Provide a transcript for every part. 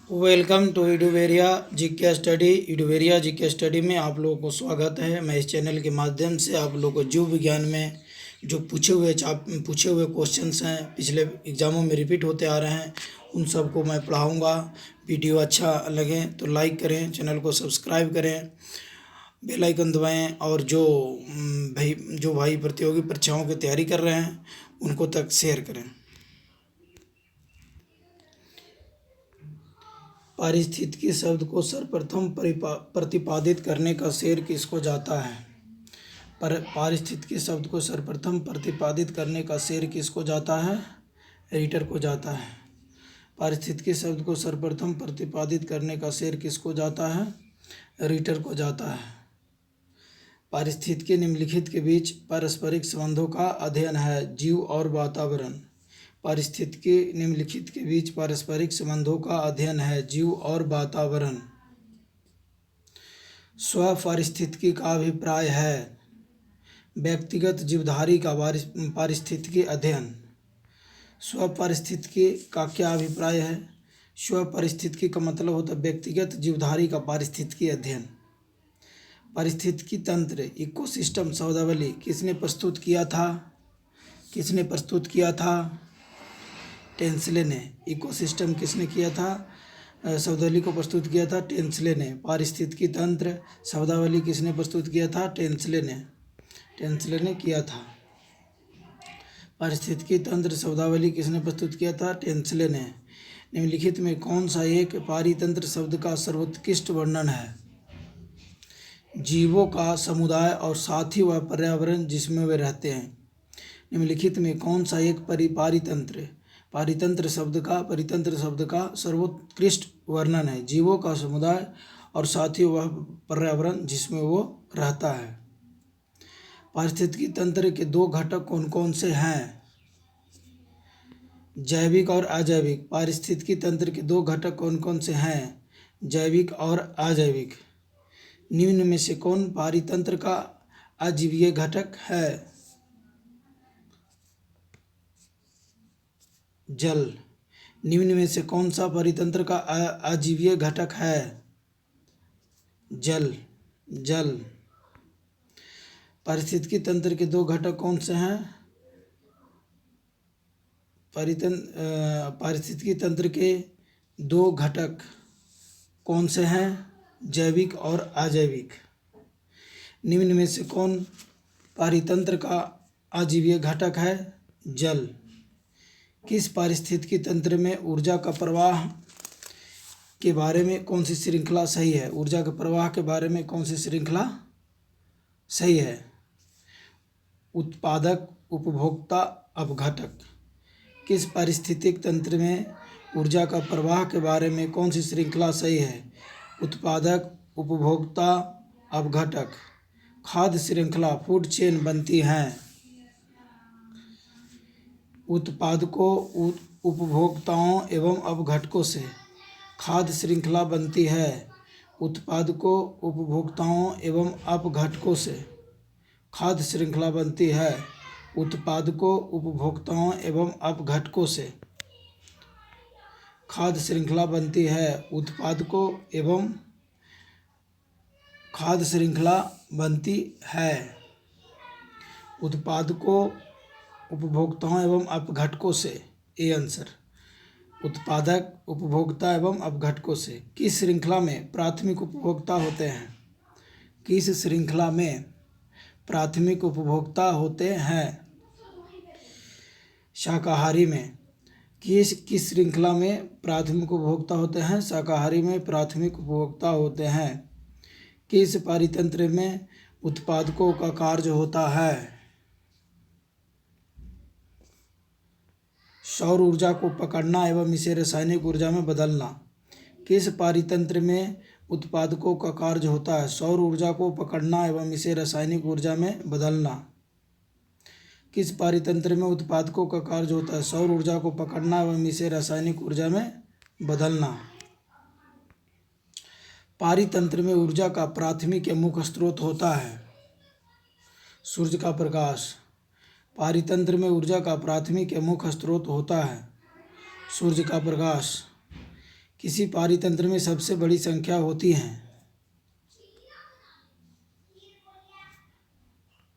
Welcome to Eduveria GK study. Eduveria GK study में आप लोगों को स्वागत है। मैं इस चैनल के माध्यम से आप लोगों को जीव विज्ञान में जो पूछे हुए क्वेश्चंस हैं, पिछले एग्ज़ामों में रिपीट होते आ रहे हैं, उन सब को मैं पढ़ाऊँगा। वीडियो अच्छा लगे तो लाइक करें, चैनल को सब्सक्राइब करें, बेल आइकन दबाएँ और जो भाई प्रतियोगी परीक्षाओं की तैयारी कर रहे हैं उनको तक शेयर करें। पारिस्थितिकी शब्द को सर्वप्रथम प्रतिपादित करने का श्रेय किसको जाता है? पारिस्थितिकी शब्द को सर्वप्रथम प्रतिपादित करने का श्रेय किसको जाता है? रीटर को जाता है। पारिस्थितिकी शब्द को सर्वप्रथम प्रतिपादित करने का श्रेय किसको जाता है? रीटर को जाता है। पारिस्थितिकी निम्नलिखित के बीच पारस्परिक संबंधों का अध्ययन है। जीव और वातावरण। पारिस्थितिकी निम्नलिखित के बीच पारस्परिक संबंधों का अध्ययन है। जीव और वातावरण। स्वपारिस्थितिकी का अभिप्राय है व्यक्तिगत जीवधारी का पारिस्थितिकी अध्ययन। स्वपारिस्थितिकी का क्या अभिप्राय है? स्वपारिस्थितिकी का मतलब होता है व्यक्तिगत जीवधारी का पारिस्थितिकी अध्ययन। पारिस्थितिकी तंत्र इकोसिस्टम शब्दावली किसने प्रस्तुत किया था? टेंसले ने। इकोसिस्टम किसने किया था? शब्दावली को प्रस्तुत किया था टेंसले ने। पारिस्थितिकी तंत्र शब्दावली किसने प्रस्तुत किया था? टेंसले ने किया था। पारिस्थितिकी तंत्र शब्दावली किसने प्रस्तुत किया था? टेंसले ने। निम्नलिखित में कौन सा एक पारितंत्र शब्द का सर्वोत्कृष्ट वर्णन है? जीवों का समुदाय और साथ ही वह पर्यावरण जिसमें वे रहते हैं। निम्नलिखित में कौन सा एक पारितंत्र शब्द का सर्वोत्कृष्ट वर्णन है? जीवों का समुदाय और साथ ही वह पर्यावरण जिसमें वो रहता है। पारिस्थितिकी तंत्र के दो घटक कौन कौन से हैं? जैविक और अजैविक। पारिस्थितिकी तंत्र के दो घटक कौन कौन से हैं? जैविक और अजैविक। निम्न में से कौन पारितंत्र का अजीवीय घटक है? जल। निम्न में से कौन सा पारितंत्र का अजीवीय घटक है? जल। पारिस्थितिकी तंत्र के दो घटक कौन से हैं? पारिस्थितिकी तंत्र के दो घटक कौन से हैं? जैविक और अजैविक। निम्न में से कौन पारितंत्र का अजीवीय घटक है? जल। किस पारिस्थितिकी तंत्र में ऊर्जा का प्रवाह के बारे में कौन सी श्रृंखला सही है? ऊर्जा के प्रवाह के बारे में कौन सी श्रृंखला सही है? उत्पादक, उपभोक्ता, अपघटक। किस पारिस्थितिक तंत्र में ऊर्जा का प्रवाह के बारे में कौन सी श्रृंखला सही है? उत्पादक, उपभोक्ता, अपघटक। खाद्य श्रृंखला फूड चेन बनती हैं। उत्पादकों, उपभोक्ताओं एवं अपघटकों से। खाद्य श्रृंखला बनती है उत्पादकों, उपभोक्ताओं एवं अपघटकों से। खाद्य श्रृंखला बनती है उत्पादकों, उपभोक्ताओं एवं अपघटकों से। खाद्य श्रृंखला बनती है उत्पादकों एवं खाद्य श्रृंखला बनती है उत्पादकों, उपभोक्ताओं एवं अपघटकों से। A answer. उत्पादक, उपभोक्ता एवं अपघटकों से। किस श्रृंखला में प्राथमिक उपभोक्ता होते हैं? किस श्रृंखला में प्राथमिक उपभोक्ता होते हैं? शाकाहारी में। किस श्रृंखला में प्राथमिक उपभोक्ता होते हैं? शाकाहारी में प्राथमिक उपभोक्ता होते हैं। किस पारितंत्र में उत्पादकों का कार्य होता है? सौर ऊर्जा को पकड़ना एवं इसे रासायनिक ऊर्जा में बदलना। किस पारितंत्र में उत्पादकों का कार्य होता है? सौर ऊर्जा को पकड़ना एवं इसे रासायनिक ऊर्जा में बदलना। किस पारितंत्र में उत्पादकों का कार्य होता है? सौर ऊर्जा को पकड़ना एवं इसे रासायनिक ऊर्जा में बदलना। पारितंत्र में ऊर्जा का प्राथमिक या मुख्य स्रोत होता है? सूर्य का प्रकाश। पारितंत्र में ऊर्जा का प्राथमिक या मुख्य स्रोत होता है? सूर्य का प्रकाश। किसी पारितंत्र में सबसे बड़ी संख्या होती है।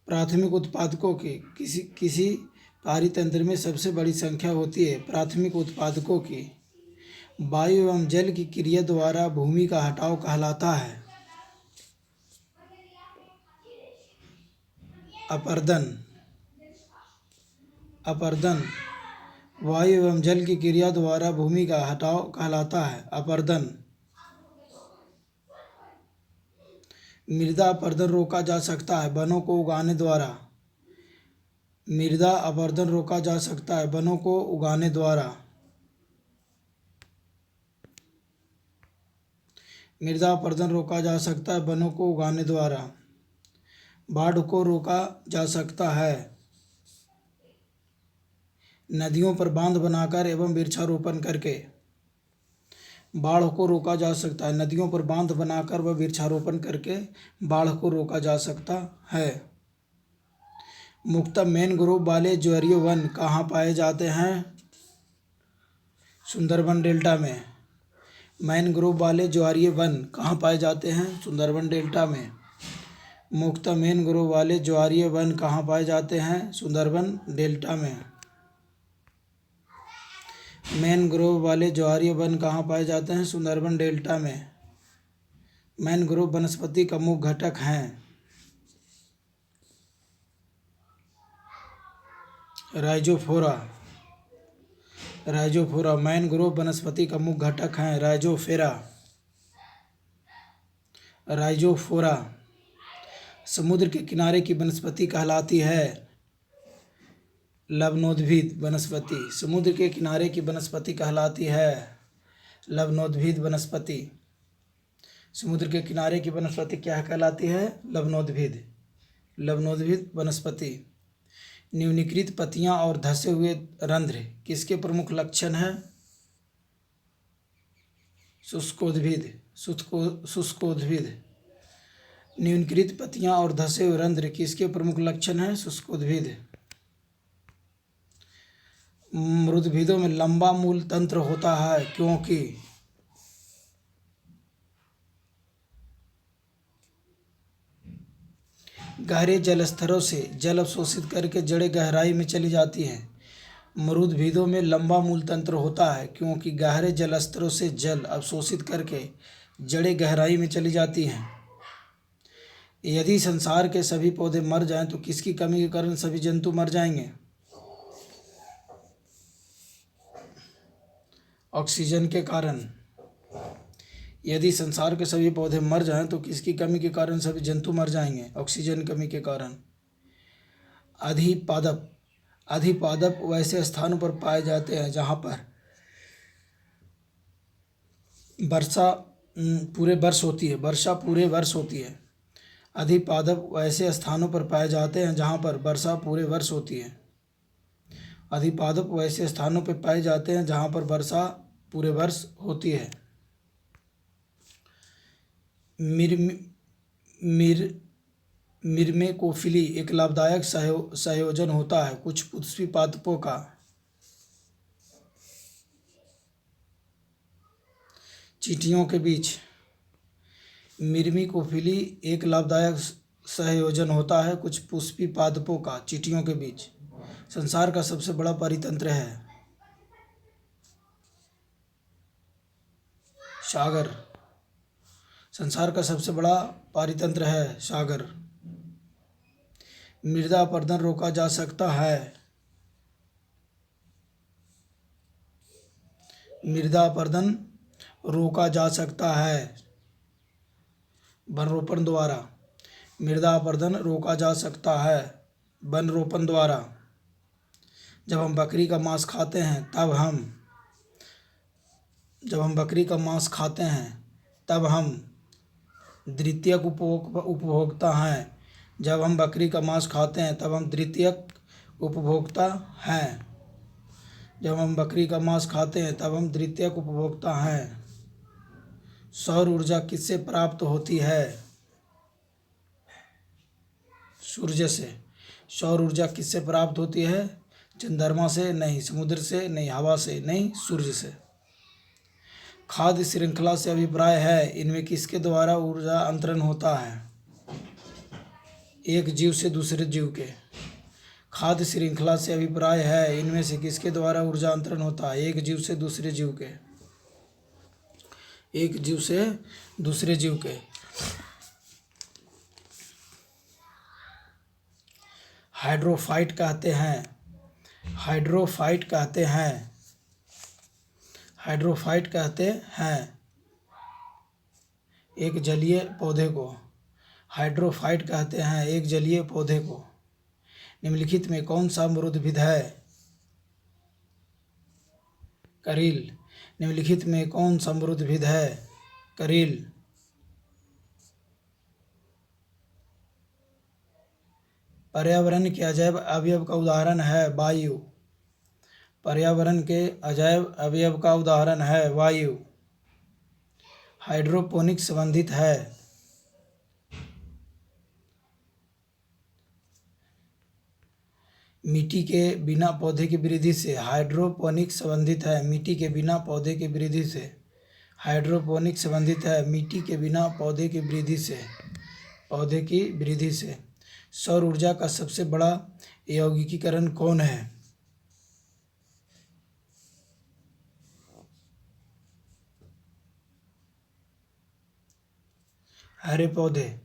प्राथमिक उत्पादकों की किसी पारितंत्र में सबसे बड़ी संख्या होती है प्राथमिक उत्पादकों की। वायु एवं जल की क्रिया द्वारा भूमि का हटाव कहलाता है। अपरदन वायु एवं जल की क्रिया द्वारा भूमि का हटाव कहलाता है। अपरदन। मृदा अपरदन रोका जा सकता है वनों को उगाने द्वारा। मृदा अपरदन रोका जा सकता है वनों को उगाने द्वारा। मृदा अपरदन रोका जा सकता है वनों को उगाने द्वारा। बाढ़ को रोका जा सकता है नदियों पर बांध बनाकर एवं वृक्षारोपण करके। बाढ़ को रोका जा सकता है नदियों पर बांध बनाकर व वृक्षारोपण करके बाढ़ को रोका जा सकता है। मुख्यतः मैनग्रोव वाले ज्वारीय वन कहाँ पाए जाते हैं? सुंदरबन डेल्टा में। मैनग्रोव वाले ज्वारीय वन कहाँ पाए जाते हैं? सुंदरबन डेल्टा में। मुख्यतः मैनग्रोव वाले ज्वारीय वन कहाँ पाए जाते हैं? सुंदरबन डेल्टा में। मैनग्रोव वाले ज्वारीय वन कहाँ पाए जाते हैं? सुंदरबन डेल्टा में। मैनग्रोव वनस्पति का मुख्य घटक हैं राइजोफोरा। मैनग्रोव वनस्पति का मुख्य घटक हैं राइजोफोरा। समुद्र के किनारे की वनस्पति कहलाती है लवणोद्भिद वनस्पति। समुद्र के किनारे की वनस्पति कहलाती है लवणोद्भिद वनस्पति। समुद्र के किनारे की वनस्पति क्या कहलाती है? लवणोद्भिद वनस्पति। न्यूनीकृत पत्तियां और धंसे हुए रंध्र किसके प्रमुख लक्षण हैं? शुष्कोद्भिद। न्यूनीकृत पत्तियां और धंसे हुए रंध्र किसके प्रमुख लक्षण हैं? शुष्कोद्भिद। मृदुभिदों में लंबा मूल तंत्र होता है क्योंकि गहरे जल स्तरों से जल अवशोषित करके जड़ें गहराई में चली जाती हैं। मृदुभिदों में लंबा मूल तंत्र होता है क्योंकि गहरे जल स्तरों से जल अवशोषित करके जड़ें गहराई में चली जाती हैं। यदि संसार के सभी पौधे मर जाएं तो किसकी कमी के कारण सभी जंतु मर जाएंगे? ऑक्सीजन के कारण। यदि संसार के सभी पौधे मर जाएं तो किसकी कमी के कारण सभी जंतु मर जाएंगे? ऑक्सीजन कमी के कारण। अधिपादप वैसे स्थानों पर पाए जाते हैं जहाँ पर वर्षा पूरे वर्ष होती है। अधिपादप वैसे स्थानों पर पाए जाते हैं जहाँ पर वर्षा पूरे वर्ष होती है। अधिपादप वैसे स्थानों पर पाए जाते हैं जहाँ पर वर्षा पूरे वर्ष होती है। मिरमेकोफिली एक लाभदायक संयोजन होता है कुछ पुष्पी पादपों का। चींटियों के बीच। मिरमेकोफिली एक लाभदायक संयोजन होता है कुछ पुष्पी पादपों का चींटियों के बीच। संसार का सबसे बड़ा परितंत्र है सागर। संसार का सबसे बड़ा पारितंत्र है सागर। मृदा अपरदन रोका जा सकता है। मृदा अपरदन रोका जा सकता है वनरोपण द्वारा। मृदा अपरदन रोका जा सकता है वनरोपण द्वारा। जब हम बकरी का मांस खाते हैं तब हम द्वितीयक उपभोक्ता हैं। जब हम बकरी का मांस खाते हैं तब हम द्वितीयक उपभोक्ता हैं। जब हम बकरी का मांस खाते हैं तब हम द्वितीयक उपभोक्ता हैं। सौर ऊर्जा किससे प्राप्त होती है? सूर्य से। सौर ऊर्जा किससे प्राप्त होती है? चंद्रमा से नहीं, समुद्र से नहीं, हवा से नहीं, सूर्य से। खाद्य श्रृंखला से अभिप्राय है इनमें किसके द्वारा ऊर्जा अंतरण होता है? एक जीव से दूसरे जीव के। खाद्य श्रृंखला से अभिप्राय है इनमें से किसके द्वारा ऊर्जा अंतरण होता है? एक जीव से दूसरे जीव के। एक जीव से दूसरे जीव के। हाइड्रोफाइट कहते हैं, हाइड्रोफाइट कहते हैं, हाइड्रोफाइट कहते हैं एक जलीय पौधे को। हाइड्रोफाइट कहते हैं एक जलीय पौधे को। निम्नलिखित में कौन सा अमरूदभिद है? करील। निम्नलिखित में कौन सा अमरूदभिद है? करील। पर्यावरण के अजैव अवयव का उदाहरण है वायु। पर्यावरण के अजैव अवयव का उदाहरण है वायु। हाइड्रोपोनिक संबंधित है। मिट्टी के बिना पौधे की वृद्धि से। हाइड्रोपोनिक संबंधित है मिट्टी के बिना पौधे की वृद्धि से। हाइड्रोपोनिक संबंधित है मिट्टी के बिना पौधे की वृद्धि से, पौधे की वृद्धि से। सौर ऊर्जा का सबसे बड़ा यौगिकीकरण कौन है? हरे पौधे।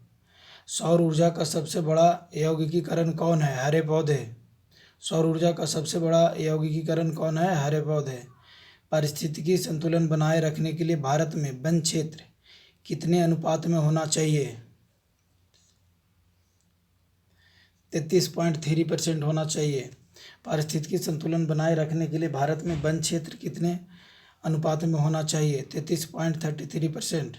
सौर ऊर्जा का सबसे बड़ा यौगिकीकरण कौन है? हरे पौधे। सौर ऊर्जा का सबसे बड़ा यौगिकीकरण कौन है? हरे पौधे। पारिस्थितिकी संतुलन बनाए रखने के लिए भारत में वन क्षेत्र कितने अनुपात में होना चाहिए? 33.3% होना चाहिए। पारिस्थितिकी संतुलन बनाए रखने के लिए भारत में वन क्षेत्र कितने अनुपात में होना चाहिए? 33.33%।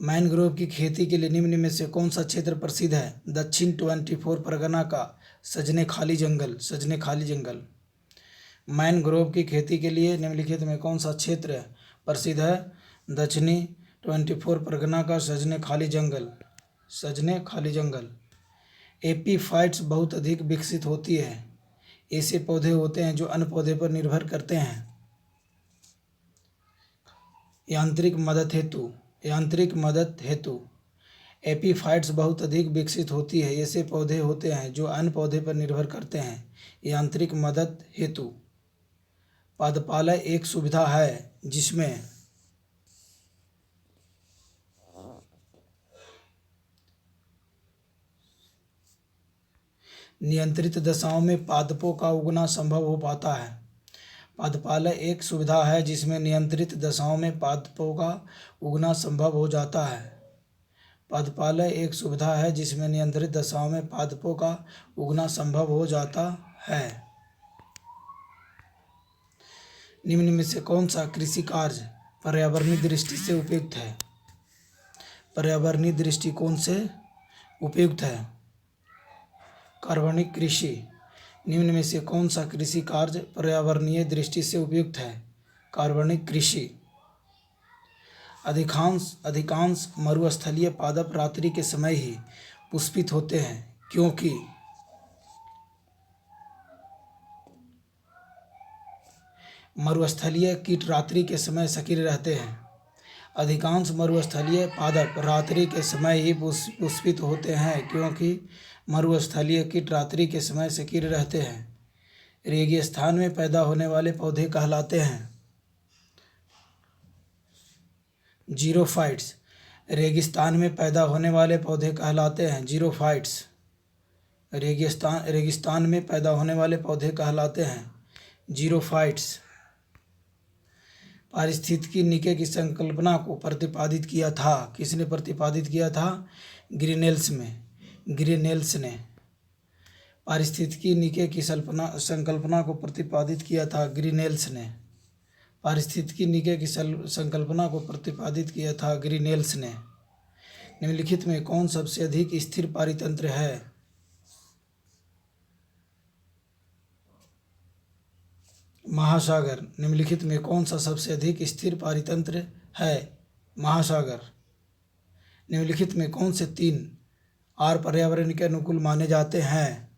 मैनग्रोव की खेती के लिए निम्न में से कौन सा क्षेत्र प्रसिद्ध है? दक्षिण 24 परगना का सजने खाली जंगल। सजने खाली जंगल। मैनग्रोव की खेती के लिए निम्नलिखित में कौन सा क्षेत्र प्रसिद्ध है? दक्षिणी 24 परगना का सजने खाली जंगल। सजने खाली जंगल। एपीफाइट्स बहुत अधिक विकसित होती है। ऐसे पौधे होते हैं जो अन्य पौधे पर निर्भर करते हैं। यांत्रिक मदद हेतु। यांत्रिक मदद हेतु। एपीफाइट्स बहुत अधिक विकसित होती है। ऐसे पौधे होते हैं जो अन्य पौधे पर निर्भर करते हैं। यांत्रिक मदद हेतु। पादपालय एक सुविधा है जिसमें नियंत्रित दशाओं में पादपों का उगना संभव हो पाता है। पादपालय एक सुविधा है जिसमें नियंत्रित दशाओं में पादपों का उगना संभव हो जाता है। पादपालय एक सुविधा है जिसमें नियंत्रित दशाओं में पादपों का उगना संभव हो जाता है। निम्न में से कौन सा कृषि कार्य पर्यावरणीय दृष्टि से उपयुक्त है? पर्यावरणीय दृष्टिकोण से उपयुक्त है। कार्बनिक कृषि। निम्न में से कौन सा कृषि कार्य पर्यावरणीय दृष्टि से उपयुक्त है? कार्बनिक कृषि। अधिकांश मरुस्थलीय पादप रात्रि के समय ही पुष्पित होते हैं क्योंकि मरुस्थलीय कीट रात्रि के समय सक्रिय रहते हैं। अधिकांश मरुस्थलीय पादप रात्रि के समय ही पुष्पित होते हैं क्योंकि मरुस्थलीय कीट रात्रि के समय सक्रिय रहते हैं। रेगिस्तान में पैदा होने वाले पौधे कहलाते हैं जीरोफाइट्स। रेगिस्तान में पैदा होने वाले पौधे कहलाते हैं जीरोफाइट्स। रेगिस्तान में पैदा होने वाले पौधे कहलाते हैं जीरोफाइट्स। पारिस्थितिकी नीचे की संकल्पना को प्रतिपादित किया था। किसने प्रतिपादित किया था? ग्रीनेल्स ने। पारिस्थितिकी नीचे की संकल्पना को प्रतिपादित किया था ग्रीनेल्स ने। पारिस्थितिकी नीचे की संकल्पना को प्रतिपादित किया था ग्रीनेल्स ने। निम्नलिखित में कौन सबसे अधिक स्थिर पारितंत्र है? महासागर। निम्नलिखित में कौन सा सबसे अधिक स्थिर पारितंत्र है? महासागर। निम्नलिखित में कौन से 3 आर पर्यावरण के अनुकूल माने जाते हैं?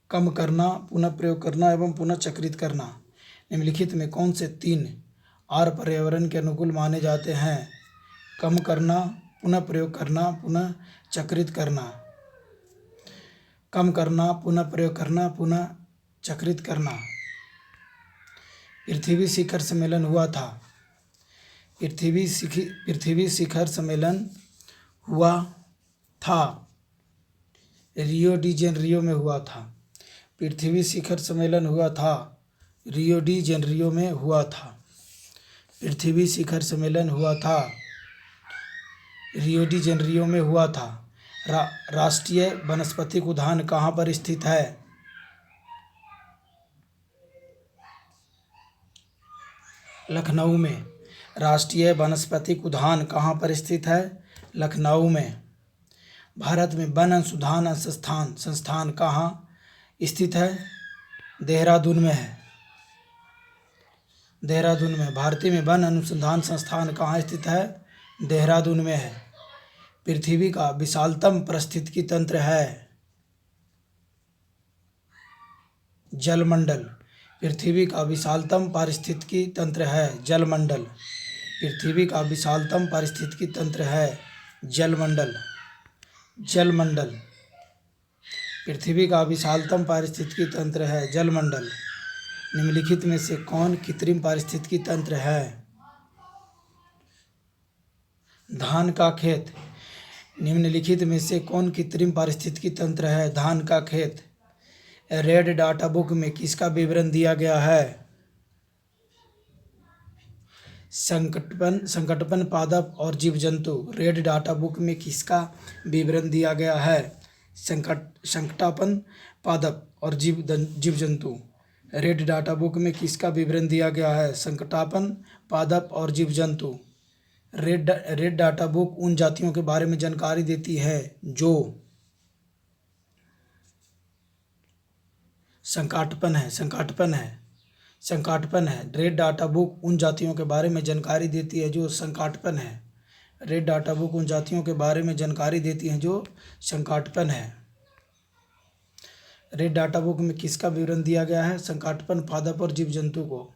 कम करना, पुनः प्रयोग करना एवं पुनः चक्रित करना। निम्नलिखित में कौन से 3 आर पर्यावरण के अनुकूल माने जाते हैं? कम करना, पुनः प्रयोग करना, पुनः चक्रित करना। कम करना, पुनः प्रयोग करना, पुनः चक्रित करना। पृथ्वी शिखर सम्मेलन हुआ था। पृथ्वी शिखर सम्मेलन हुआ था। रियो डी जेनेरियो में हुआ था। पृथ्वी शिखर सम्मेलन हुआ था। रियो डी जेनेरियो में हुआ था। पृथ्वी शिखर सम्मेलन हुआ था। रियो डी जेनेरियो में हुआ था। राष्ट्रीय वानस्पतिक उद्यान कहाँ पर स्थित है? लखनऊ में। राष्ट्रीय वानस्पतिक उद्यान कहाँ पर स्थित है? लखनऊ में। भारत में वन अनुसंधान संस्थान कहाँ स्थित है? देहरादून में है। देहरादून में। भारतीय में वन अनुसंधान संस्थान कहाँ स्थित है? देहरादून में है। पृथ्वी का विशालतम पारिस्थितिकी तंत्र है जलमंडल। पृथ्वी का विशालतम पारिस्थितिकी तंत्र है जलमंडल। पृथ्वी का विशालतम पारिस्थितिकी तंत्र है जलमंडल। जलमंडल। पृथ्वी का विशालतम पारिस्थितिकी तंत्र है जलमंडल। निम्नलिखित में से कौन कृत्रिम पारिस्थितिकी तंत्र है? धान का खेत। निम्नलिखित में से कौन कृत्रिम पारिस्थितिकी तंत्र है? धान का खेत। रेड डाटा बुक में किसका विवरण दिया गया है? संकटपन पादप और जीव जंतु। रेड डाटा बुक में किसका विवरण दिया गया है? संकटापन पादप और जीव जंतु। रेड डाटा बुक में किसका विवरण दिया गया है? संकटापन पादप और जीव जंतु। रेड डाटा बुक उन जातियों के बारे में जानकारी देती है जो संकटापन है। रेड डाटा बुक उन जातियों के बारे में जानकारी देती है जो संकटापन है। रेड डाटा बुक उन जातियों के बारे में जानकारी देती है जो संकटापन है। रेड डाटा बुक में किसका विवरण दिया गया है? संकटापन पादप और जीव जंतु को।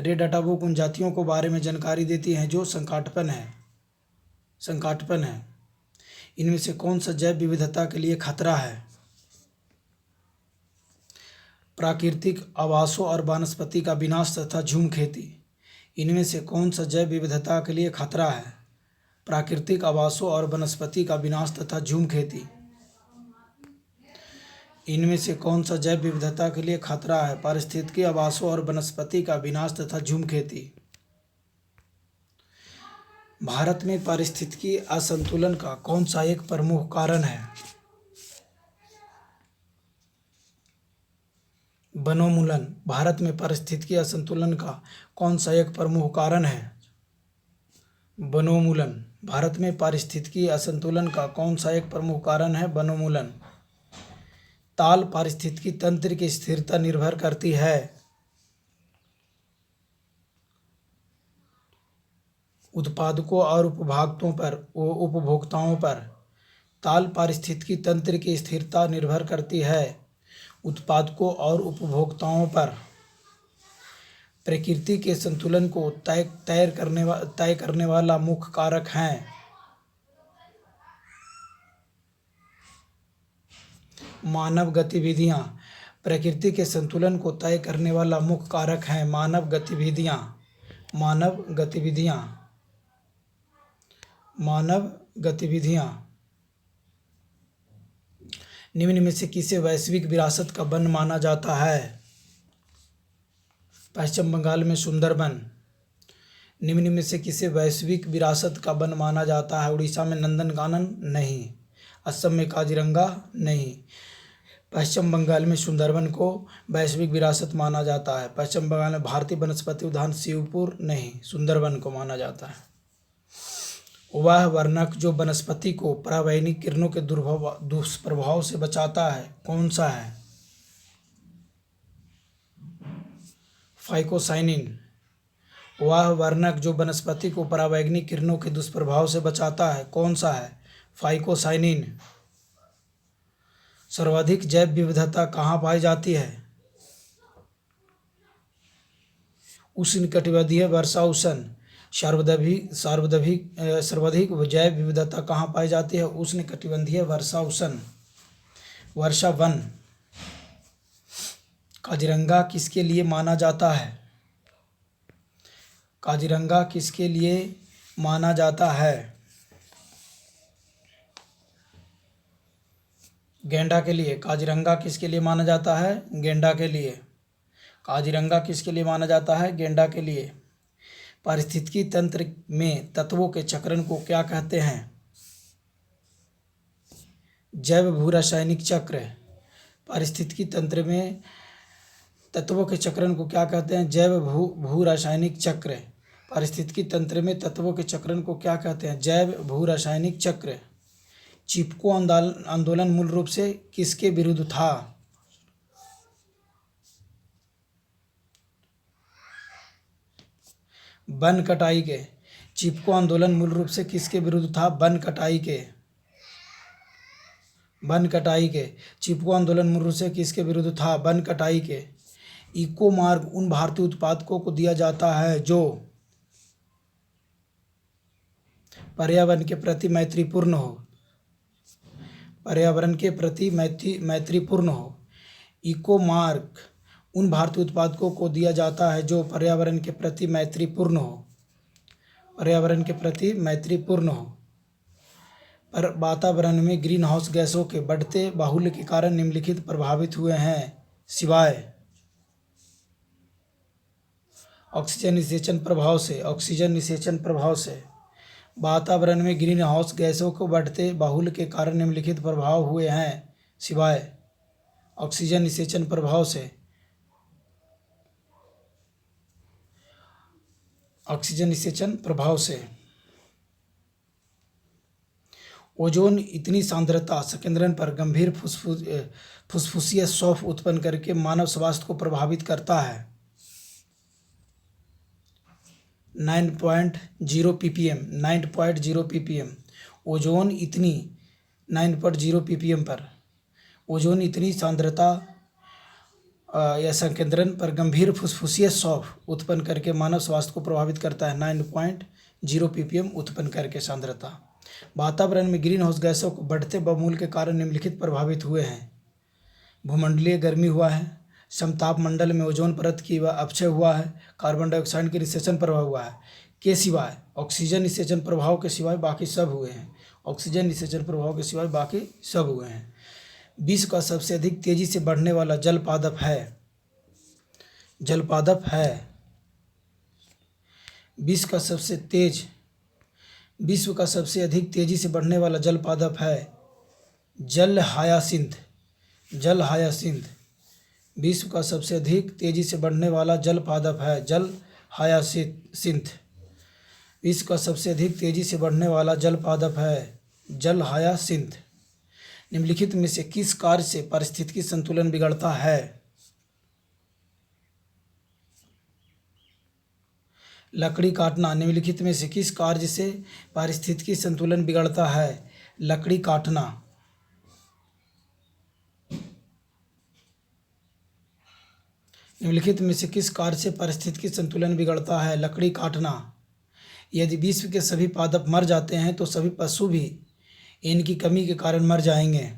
रेड डाटा बुक उन जातियों के बारे में जानकारी देती है जो संकटापन है। इनमें से कौन सा जैव विविधता के लिए खतरा है? प्राकृतिक आवासों और वनस्पति का विनाश तथा झूम खेती। इनमें से कौन सा जैव विविधता के लिए खतरा है? प्राकृतिक आवासों और वनस्पति का विनाश तथा झूम खेती। इनमें से कौन सा जैव विविधता के लिए खतरा है? पारिस्थितिकी आवासों और वनस्पति का विनाश तथा झूम खेती। भारत में पारिस्थितिकी असंतुलन का कौन सा एक प्रमुख कारण है? वनोन्मूलन। भारत में पारिस्थितिकी असंतुलन का कौन सा एक प्रमुख कारण है? वनोन्मूलन। भारत में पारिस्थितिकी असंतुलन का कौन सा एक प्रमुख कारण है? वनोन्मूलन। ताल पारिस्थितिकी तंत्र की स्थिरता निर्भर करती है। उत्पादकों और उपभोक्ताओं पर। ताल पारिस्थितिकी तंत्र की स्थिरता निर्भर करती है उत्पादकों और उपभोक्ताओं पर। प्रकृति के संतुलन को तय करने वाला मुख्य कारक है मानव गतिविधियाँ। प्रकृति के संतुलन को तय करने वाला मुख्य कारक है मानव गतिविधियाँ। निम्न में से किसे वैश्विक विरासत का वन माना जाता है? पश्चिम बंगाल में सुंदरबन। निम्न में से किसे वैश्विक विरासत का वन माना जाता है? उड़ीसा में नंदनकानन नहीं। असम में काजीरंगा नहीं। पश्चिम बंगाल में सुंदरबन को वैश्विक विरासत माना जाता है। पश्चिम बंगाल में भारतीय वनस्पति उद्यान शिवपुर नहीं, सुंदरबन को माना जाता है। वह वर्णक जो वनस्पति को पराबैंगनी किरणों के दुष्प्रभाव से बचाता है कौन सा है? फाइकोसाइनिन। वह वर्णक जो वनस्पति को पराबैंगनी किरणों के दुष्प्रभाव से बचाता है कौन सा है? फाइकोसाइनिन। सर्वाधिक जैव विविधता कहाँ पाई जाती है? उष्णकटिबंधीय वर्षा उष्ण। सर्वाधिक जैव विविधता कहाँ पाई जाती है? उष्णकटिबंधीय वर्षा उष्ण। वर्षा वन। काजीरंगा किसके लिए माना जाता है? काजीरंगा किसके लिए माना जाता है? गेंडा के लिए। काजीरंगा किसके लिए माना जाता है? गेंडा के लिए। काजीरंगा किसके लिए माना जाता है? गेंडा के लिए। पारिस्थितिकी तंत्र में तत्वों के चक्रण को क्या कहते हैं? जैव भू रासायनिक चक्र। पारिस्थितिकी तंत्र में तत्वों के चक्रण को क्या कहते हैं? जैव भू रासायनिक चक्र। पारिस्थितिकी तंत्र में तत्वों के चक्रण को क्या कहते हैं? जैव भू रासायनिक चक्र। चिपको आंदोलन मूल रूप से किसके विरुद्ध था? वन कटाई के। चिपको आंदोलन मूल रूप से किसके विरुद्ध था? वन कटाई के। वन कटाई के। चिपको आंदोलन मूल रूप से किसके विरुद्ध था? वन कटाई के। इको मार्ग उन भारतीय उत्पादकों को दिया जाता है जो पर्यावरण के प्रति मैत्रीपूर्ण हो। पर्यावरण के प्रति मैत्रीपूर्ण हो। इको मार्ग उन भारतीय उत्पादकों को दिया जाता है जो पर्यावरण के प्रति मैत्रीपूर्ण हो। पर्यावरण के प्रति मैत्रीपूर्ण हो। पर वातावरण में ग्रीन हाउस गैसों के बढ़ते बाहुल्य के कारण निम्नलिखित प्रभावित हुए हैं सिवाय ऑक्सीजन निषेचन प्रभाव से। ऑक्सीजन निषेचन प्रभाव से वातावरण में ग्रीन हाउस गैसों को बढ़ते बाहुल्य के कारण निम्नलिखित प्रभाव हुए हैं सिवाय ऑक्सीजन निषेचन प्रभाव से। ऑक्सीजन निषेचन प्रभाव से ओजोन इतनी सांद्रता संकेंद्रण पर गंभीर फुसफुसीय क्षोभ उत्पन्न करके मानव स्वास्थ्य को प्रभावित करता है। 9.0 ppm। 9.0 ppm। ओजोन इतनी 9.0 ppm पर ओजोन इतनी सांद्रता या संकेंद्रण पर गंभीर फुसफुसीय क्षोभ उत्पन्न करके मानव स्वास्थ्य को प्रभावित करता है। 9.0 ppm उत्पन्न करके सांद्रता। वातावरण में ग्रीन हाउस गैसों को बढ़ते बमूल के कारण निम्नलिखित प्रभावित हुए हैं। भूमंडलीय गर्मी हुआ है। समताप मंडल में ओजोन परत की अपक्षय हुआ है। कार्बन डाइऑक्साइड के निषेचन प्रभाव हुआ है के सिवाय ऑक्सीजन निषेचन प्रभाव के सिवाय बाकी सब हुए हैं। ऑक्सीजन निषेचन प्रभाव के सिवाय बाकी सब हुए हैं। विश्व का सबसे अधिक तेजी से बढ़ने वाला जल पादप है। जलपादप है। विश्व का सबसे अधिक तेजी से बढ़ने वाला जल पादप है जल हायासिंथ। जल हायासिंथ विश्व का सबसे अधिक तेजी से बढ़ने वाला जल पादप है जल हायासिंथ। विश्व का सबसे अधिक तेजी से बढ़ने वाला जल पादप है जल हायासिंथ। निम्नलिखित में से किस कार्य से पारिस्थितिकी संतुलन बिगड़ता है? लकड़ी काटना। निम्नलिखित में से किस कार्य से पारिस्थितिकी संतुलन बिगड़ता है? लकड़ी काटना। निम्नलिखित में से किस कार्य से पारिस्थितिकी संतुलन बिगड़ता है? लकड़ी काटना। यदि विश्व के सभी पादप मर जाते हैं तो सभी पशु भी इनकी कमी के कारण मर जाएंगे।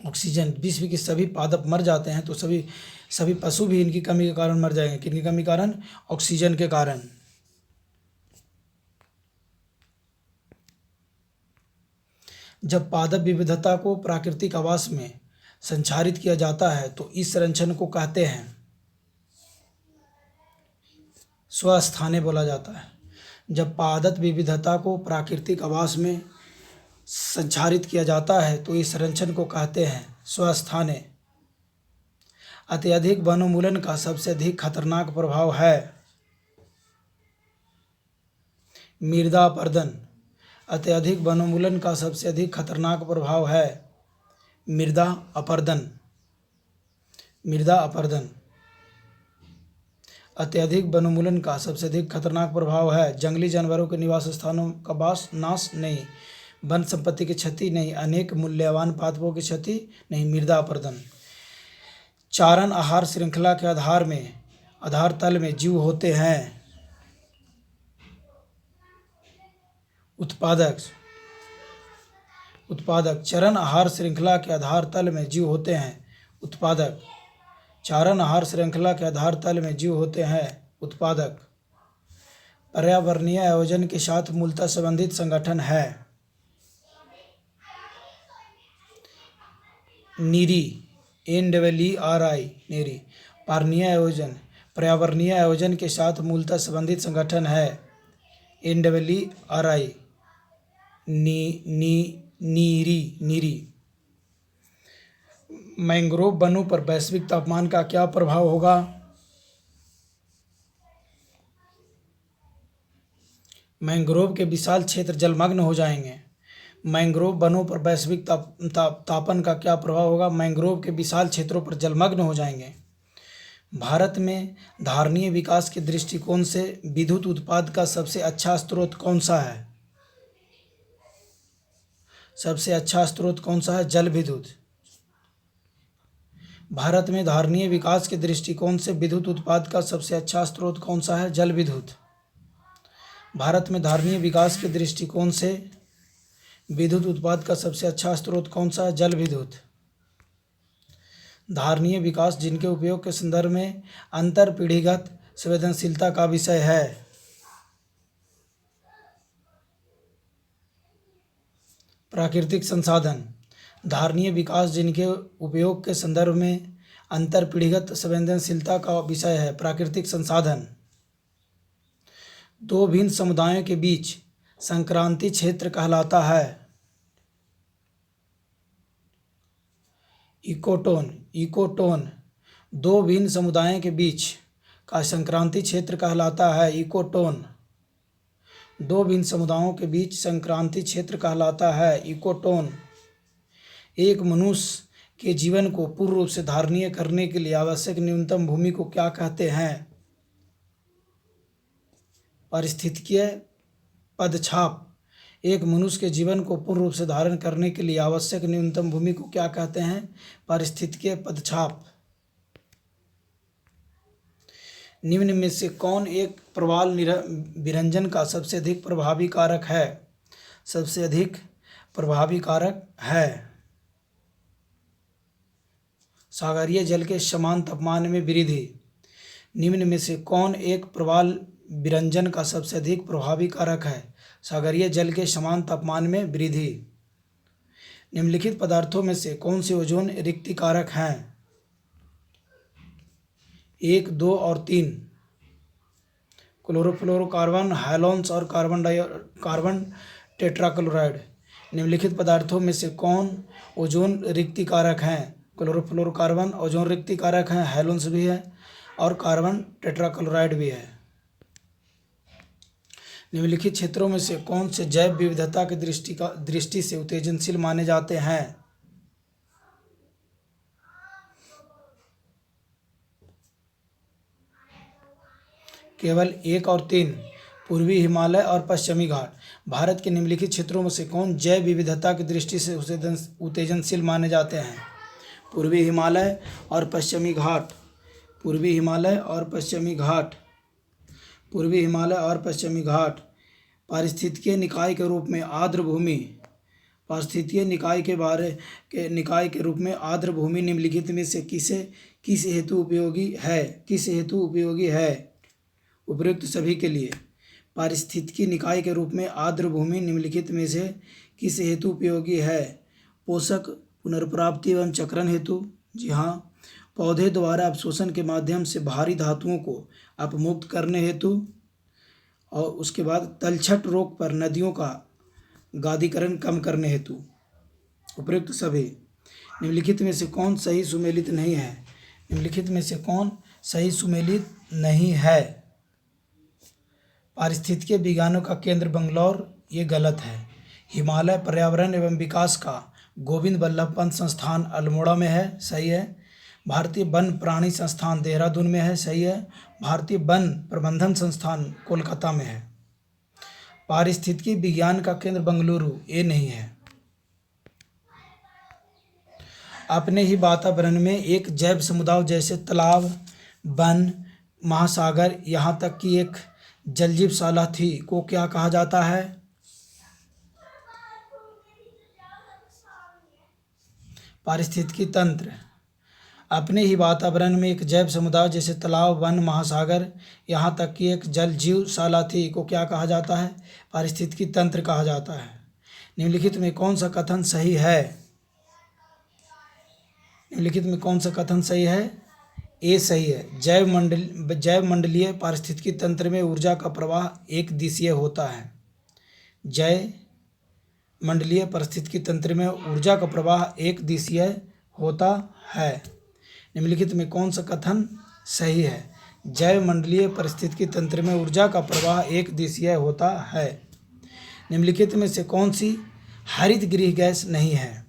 ऑक्सीजन। विश्व के सभी पादप मर जाते हैं तो सभी पशु भी इनकी कमी के कारण मर जाएंगे। किनकी कमी के कारण? ऑक्सीजन के कारण। जब पादप विविधता को प्राकृतिक आवास में संचारित किया जाता है तो इस संरक्षण को कहते हैं स्वस्थाने बोला जाता है। जब पादप विविधता को प्राकृतिक आवास में संचारित किया जाता है तो इस संरक्षण को कहते हैं स्वस्थाने। अत्यधिक वनोन्मूलन का सबसे अधिक खतरनाक प्रभाव है मृदा अपरदन। अत्यधिक वनोन्मूलन का सबसे अधिक खतरनाक प्रभाव है मृदा अपरदन। मृदा अपरदन। अत्यधिक वनोन्मूलन का सबसे अधिक खतरनाक प्रभाव है जंगली जानवरों के निवास स्थानों का नाश नहीं। वन संपत्ति की क्षति नहीं, अनेक मूल्यवान पादपों की क्षति नहीं, मृदा अपरदन। चारण आहार श्रृंखला के आधार तल में जीव होते हैं। उत्पादक चरण आहार श्रृंखला के आधार तल में जीव होते हैं। उत्पादक चारण आहार श्रृंखला के आधार तल में जीव होते हैं। उत्पादक पर्यावरणीय आयोजन के साथ मूलतः संबंधित संगठन है। नीरी, NEERI, नीरी पर्यावरणीय आयोजन के साथ मूलतः संबंधित संगठन है। NEERI, नीरी। मैंग्रोव वनों पर वैश्विक तापमान का क्या प्रभाव होगा? मैंग्रोव के विशाल क्षेत्र जलमग्न हो जाएंगे। मैंग्रोव वनों पर वैश्विक तापन का क्या प्रभाव होगा? मैंग्रोव के विशाल क्षेत्रों पर जलमग्न हो जाएंगे। भारत में धारणीय विकास के दृष्टिकोण से विद्युत उत्पादन का सबसे अच्छा स्रोत कौन सा है? सबसे अच्छा स्रोत कौन सा है? जल विद्युत। भारत में धारणीय विकास के दृष्टिकोण से विद्युत उत्पादन का सबसे अच्छा स्रोत कौन सा है? जल विद्युत। भारत में धारणीय विकास के दृष्टिकोण से विद्युत उत्पादन का सबसे अच्छा स्रोत कौन सा है? जल विद्युत। धारणीय विकास जिनके उपयोग के संदर्भ में अंतर पीढ़ीगत संवेदनशीलता का विषय है। प्राकृतिक संसाधन धारणीय विकास जिनके उपयोग के संदर्भ में अंतर पीढ़ीगत संवेदनशीलता का विषय है। प्राकृतिक संसाधन दो भिन्न समुदायों के बीच संक्रांति क्षेत्र कहलाता है। इकोटोन दो भिन्न समुदायों के बीच का संक्रांति क्षेत्र कहलाता है। इकोटोन दो भिन्न समुदायों के बीच संक्रांति क्षेत्र कहलाता है। इकोटोन एक मनुष्य के जीवन को पूर्ण रूप से धारणीय करने के लिए आवश्यक न्यूनतम भूमि को क्या कहते हैं? पारिस्थितिकीय पदछाप एक मनुष्य के जीवन को पूर्ण रूप से धारण करने के लिए आवश्यक न्यूनतम भूमि को क्या कहते हैं? पारिस्थितिकीय पदछाप। निम्न में से कौन एक प्रवाल विरंजन का सबसे अधिक प्रभावी कारक है? सबसे अधिक प्रभावी कारक है सागरीय जल के समान तापमान में वृद्धि। निम्न में से कौन एक प्रवाल विरंजन का सबसे अधिक प्रभावी कारक है? सागरीय जल के समान तापमान में वृद्धि। निम्नलिखित पदार्थों में से कौन से ओजोन रिक्तिकारक हैं? 1, 2 और 3। क्लोरोफ्लोरोकार्बन, हैलोन्स और कार्बन टेट्राक्लोराइड। निम्नलिखित पदार्थों में से कौन ओजोन रिक्तिकारक हैं? क्लोरोफ्लोरोकार्बन ओजोन रिक्तिकारक हैं, हैलोन्स भी है और कार्बन टेट्राक्लोराइड भी है। निम्नलिखित क्षेत्रों में से कौन से जैव विविधता की दृष्टि से उत्तेजनशील माने जाते हैं? केवल 1 और 3। पूर्वी हिमालय और पश्चिमी घाट। भारत के निम्नलिखित क्षेत्रों में से कौन जैव विविधता की दृष्टि से उत्तेजनशील माने जाते हैं? पूर्वी हिमालय और पश्चिमी घाट। पूर्वी हिमालय और पश्चिमी घाट। पूर्वी हिमालय और पश्चिमी घाट। पारिस्थितिकीय निकाय के रूप में आर्द्र भूमि। पारिस्थितिकीय निकाय के रूप में आर्द्र भूमि निम्नलिखित में से किस हेतु उपयोगी है? किस हेतु उपयोगी है? उपयुक्त सभी के लिए। पारिस्थितिकी निकाय के रूप में आर्द्र भूमि निम्नलिखित में से किस हेतु उपयोगी है? पोषक पुनर्प्राप्ति एवं चक्रण हेतु। जी हाँ। पौधे द्वारा अवशोषण के माध्यम से भारी धातुओं को अपमुक्त करने हेतु। और उसके बाद तलछट रोग पर नदियों का गादीकरण कम करने हेतु। उपयुक्त सभी। निम्नलिखित में से कौन सही सुमेलित नहीं है? निम्नलिखित में से कौन सही सुमेलित नहीं है? पारिस्थितिकीय विज्ञानों का केंद्र बंगलौर, ये गलत है। हिमालय पर्यावरण एवं विकास का गोविंद बल्लभ पंत संस्थान अल्मोड़ा में है, सही है। भारतीय वन प्राणी संस्थान देहरादून में है, सही है। भारतीय वन प्रबंधन संस्थान कोलकाता में है। पारिस्थितिकी विज्ञान का केंद्र बेंगलुरु, ये नहीं है। अपने ही वातावरण में एक जैव समुदाय जैसे तालाब, वन, महासागर, यहाँ तक कि एक जलजीवशाला थी को क्या कहा जाता है? पारिस्थितिकी तंत्र। अपने ही वातावरण में एक जैव समुदाय जैसे तालाब, वन, महासागर, यहाँ तक कि एक जलजीवशाला थी को क्या कहा जाता है? पारिस्थितिकी तंत्र कहा जाता है। निम्नलिखित में कौन सा कथन सही है? निम्नलिखित में कौन सा कथन सही है? ए सही है। जैव मंडलीय पारिस्थितिकी तंत्र में ऊर्जा का प्रवाह एक दिशीय होता है। जैव मंडलीय पारिस्थितिकी तंत्र में ऊर्जा का प्रवाह एक दिशीय होता है। निम्नलिखित में कौन सा कथन सही है? जैव मंडलीय पारिस्थितिकी तंत्र में ऊर्जा का प्रवाह एक दिशीय होता है। निम्नलिखित में से कौन सी हरित गृह गैस नहीं है?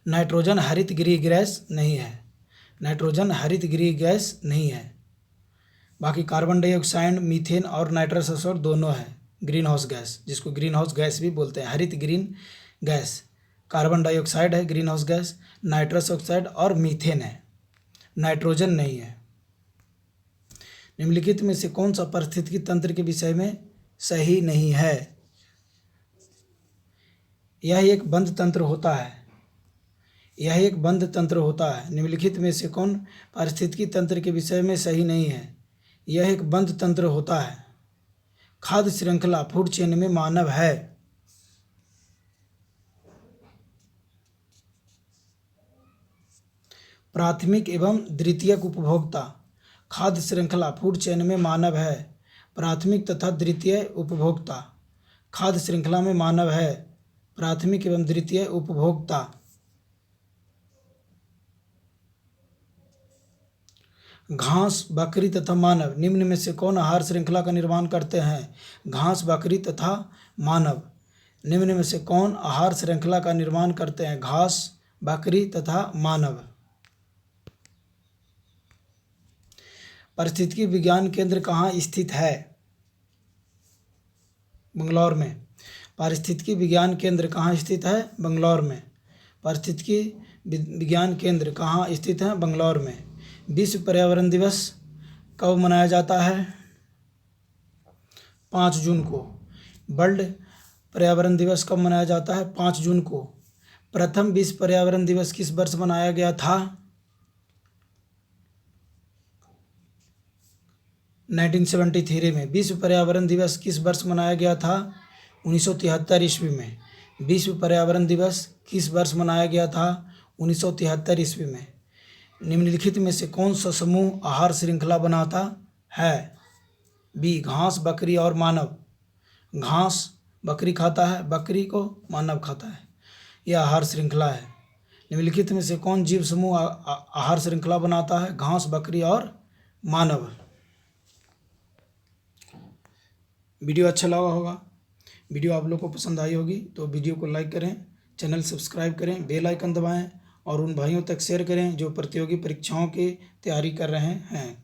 नाइट्रोजन हरित गृह गैस नहीं है। नाइट्रोजन हरित गृह गैस नहीं है। बाकी कार्बन डाइऑक्साइड, मीथेन और नाइट्रस ऑक्साइड दोनों है ग्रीन हाउस गैस, जिसको ग्रीन हाउस गैस भी बोलते हैं। हरित ग्रीन गैस कार्बन डाइऑक्साइड है, green house gas, nitrous oxide और मीथेन है, नाइट्रोजन नहीं है। निम्नलिखित में से कौन सा पारिस्थितिकी तंत्र के विषय में सही नहीं है? यह एक बंद तंत्र होता है। यह एक बंद तंत्र होता है। निम्नलिखित में से कौन पारिस्थितिकी तंत्र के विषय में सही नहीं है? यह एक बंद तंत्र होता है। खाद्य श्रृंखला फूड चेन में मानव है। प्राथमिक एवं द्वितीयक उपभोक्ता। खाद्य श्रृंखला फूड चेन में मानव है। प्राथमिक तथा द्वितीय उपभोक्ता। खाद्य श्रृंखला में मानव है। प्राथमिक एवं द्वितीय उपभोक्ता। घास, बकरी तथा मानव। निम्न में से कौन आहार श्रृंखला का निर्माण करते हैं? घास, बकरी तथा मानव। निम्न में से कौन आहार श्रृंखला का निर्माण करते हैं? घास, बकरी तथा मानव। पारिस्थितिकी विज्ञान केंद्र कहाँ स्थित है? बंगलौर में। पारिस्थितिकी विज्ञान केंद्र कहाँ स्थित है? बंगलौर में। पारिस्थितिकी विज्ञान केंद्र कहाँ स्थित है? बंगलौर में। विश्व पर्यावरण दिवस कब मनाया जाता है? 5 जून को। वर्ल्ड पर्यावरण दिवस कब मनाया जाता है? 5 जून को। प्रथम विश्व पर्यावरण दिवस किस वर्ष मनाया गया था? 1973 में। विश्व पर्यावरण दिवस किस वर्ष मनाया गया था? 1973 ईस्वी में। विश्व पर्यावरण दिवस किस वर्ष मनाया गया था? 1973 ईस्वी में। निम्नलिखित में से कौन सा समूह आहार श्रृंखला बनाता है? बी, घास, बकरी और मानव। घास बकरी खाता है, बकरी को मानव खाता है। यह आहार श्रृंखला है। निम्नलिखित में से कौन जीव समूह आहार श्रृंखला बनाता है? घास, बकरी और मानव। वीडियो अच्छा लगा होगा। वीडियो आप लोग को पसंद आई होगी तो वीडियो को लाइक करें, चैनल सब्सक्राइब करें, बेल आइकन दबाएं और उन भाइयों तक शेयर करें जो प्रतियोगी परीक्षाओं की तैयारी कर रहे हैं।